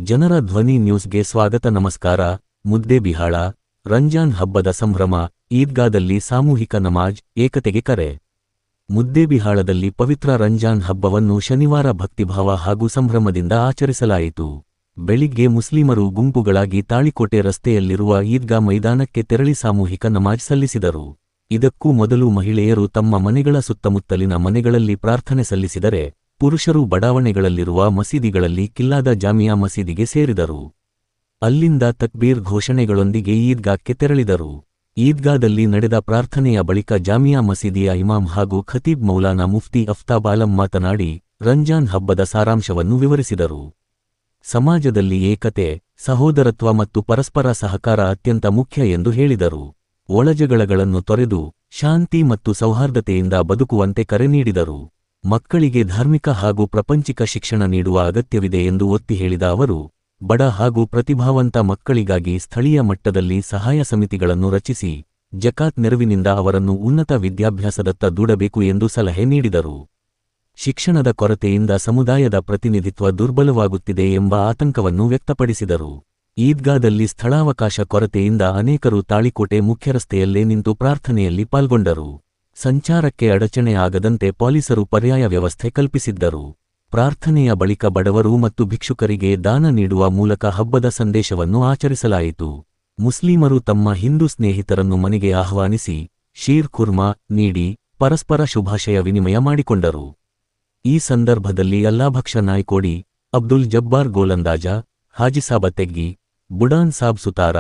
ಜನರ ಧ್ವನಿ ನ್ಯೂಸ್ಗೆ ಸ್ವಾಗತ. ನಮಸ್ಕಾರ. ಮುದ್ದೇಬಿಹಾಳ ರಂಜಾನ್ ಹಬ್ಬದ ಸಂಭ್ರಮ, ಈದ್ಗಾದಲ್ಲಿ ಸಾಮೂಹಿಕ ನಮಾಜ್, ಏಕತೆಗೆ ಕರೆ. ಮುದ್ದೇಬಿಹಾಳದಲ್ಲಿ ಪವಿತ್ರ ರಂಜಾನ್ ಹಬ್ಬವನ್ನು ಶನಿವಾರ ಭಕ್ತಿಭಾವ ಹಾಗೂ ಸಂಭ್ರಮದಿಂದ ಆಚರಿಸಲಾಯಿತು. ಬೆಳಿಗ್ಗೆ ಮುಸ್ಲಿಮರು ಗುಂಪುಗಳಾಗಿ ತಾಳಿಕೋಟೆ ರಸ್ತೆಯಲ್ಲಿರುವ ಈದ್ಗಾ ಮೈದಾನಕ್ಕೆ ತೆರಳಿ ಸಾಮೂಹಿಕ ನಮಾಜ್ ಸಲ್ಲಿಸಿದರು. ಇದಕ್ಕೂ ಮೊದಲು ಮಹಿಳೆಯರು ತಮ್ಮ ಮನೆಗಳ ಸುತ್ತಮುತ್ತಲಿನ ಮನೆಗಳಲ್ಲಿ ಪ್ರಾರ್ಥನೆ ಸಲ್ಲಿಸಿದರೆ, ಪುರುಷರು ಬಡಾವಣೆಗಳಲ್ಲಿರುವ ಮಸೀದಿಗಳಲ್ಲಿ ಕಿಲ್ಲಾದ ಜಾಮಿಯಾ ಮಸೀದಿಗೆ ಸೇರಿದರು. ಅಲ್ಲಿಂದ ತಕ್ಬೀರ್ ಘೋಷಣೆಗಳೊಂದಿಗೆ ಈದ್ಗಾಕ್ಕೆ ತೆರಳಿದರು. ಈದ್ಗಾದಲ್ಲಿ ನಡೆದ ಪ್ರಾರ್ಥನೆಯ ಬಳಿಕ ಜಾಮಿಯಾ ಮಸೀದಿಯ ಇಮಾಮ್ ಹಾಗೂ ಖತೀಬ್ ಮೌಲಾನಾ ಮುಫ್ತಿ ಅಫ್ತಾಬ್ ಆಲಂ ಮಾತನಾಡಿ, ರಂಜಾನ್ ಹಬ್ಬದ ಸಾರಾಂಶವನ್ನು ವಿವರಿಸಿದರು. ಸಮಾಜದಲ್ಲಿ ಏಕತೆ, ಸಹೋದರತ್ವ ಮತ್ತು ಪರಸ್ಪರ ಸಹಕಾರ ಅತ್ಯಂತ ಮುಖ್ಯ ಎಂದು ಹೇಳಿದರು. ಒಳಜಗಳಗಳನ್ನು ತೊರೆದು ಶಾಂತಿ ಮತ್ತು ಸೌಹಾರ್ದತೆಯಿಂದ ಬದುಕುವಂತೆ ಕರೆ ನೀಡಿದರು. ಮಕ್ಕಳಿಗೆ ಧಾರ್ಮಿಕ ಹಾಗೂ ಪ್ರಪಂಚಿಕ ಶಿಕ್ಷಣ ನೀಡುವ ಅಗತ್ಯವಿದೆ ಎಂದು ಒತ್ತಿ ಹೇಳಿದ ಅವರು, ಬಡ ಹಾಗೂ ಪ್ರತಿಭಾವಂತ ಮಕ್ಕಳಿಗಾಗಿ ಸ್ಥಳೀಯ ಮಟ್ಟದಲ್ಲಿ ಸಹಾಯ ಸಮಿತಿಗಳನ್ನು ರಚಿಸಿ ಜಕಾತ್ ನೆರವಿನಿಂದ ಅವರನ್ನು ಉನ್ನತ ವಿದ್ಯಾಭ್ಯಾಸದತ್ತ ದೂಡಬೇಕು ಎಂದು ಸಲಹೆ ನೀಡಿದರು. ಶಿಕ್ಷಣದ ಕೊರತೆಯಿಂದ ಸಮುದಾಯದ ಪ್ರತಿನಿಧಿತ್ವ ದುರ್ಬಲವಾಗುತ್ತಿದೆ ಎಂಬ ಆತಂಕವನ್ನು ವ್ಯಕ್ತಪಡಿಸಿದರು. ಈದ್ಗಾದಲ್ಲಿ ಸ್ಥಳಾವಕಾಶ ಕೊರತೆಯಿಂದ ಅನೇಕರು ತಾಳಿಕೋಟೆ ಮುಖ್ಯರಸ್ತೆಯಲ್ಲೇ ನಿಂತು ಪ್ರಾರ್ಥನೆಯಲ್ಲಿ ಪಾಲ್ಗೊಂಡರು. ಸಂಚಾರಕ್ಕೆ ಅಡಚಣೆ ಆಗದಂತೆ ಪೊಲೀಸರು ಪರ್ಯಾಯ ವ್ಯವಸ್ಥೆ ಕಲ್ಪಿಸಿದ್ದರು. ಪ್ರಾರ್ಥನೆಯ ಬಳಿಕ ಬಡವರು ಮತ್ತು ಭಿಕ್ಷುಕರಿಗೆ ದಾನ ನೀಡುವ ಮೂಲಕ ಹಬ್ಬದ ಸಂದೇಶವನ್ನು ಆಚರಿಸಲಾಯಿತು. ಮುಸ್ಲಿಮರು ತಮ್ಮ ಹಿಂದೂ ಸ್ನೇಹಿತರನ್ನು ಮನೆಗೆ ಆಹ್ವಾನಿಸಿ ಶೀರ್ ಖುರ್ಮಾ ನೀಡಿ ಪರಸ್ಪರ ಶುಭಾಶಯ ವಿನಿಮಯ ಮಾಡಿಕೊಂಡರು. ಈ ಸಂದರ್ಭದಲ್ಲಿ ಅಲ್ಲಾಭಕ್ಷ ನಾಯ್ಕೋಡಿ, ಅಬ್ದುಲ್ ಜಬ್ಬಾರ್ ಗೋಲಂದಾಜ, ಹಾಜಿಸಾಬ ತೆಗ್ಗಿ, ಬುಡಾನ್ ಸಾಬ್ ಸುತಾರ,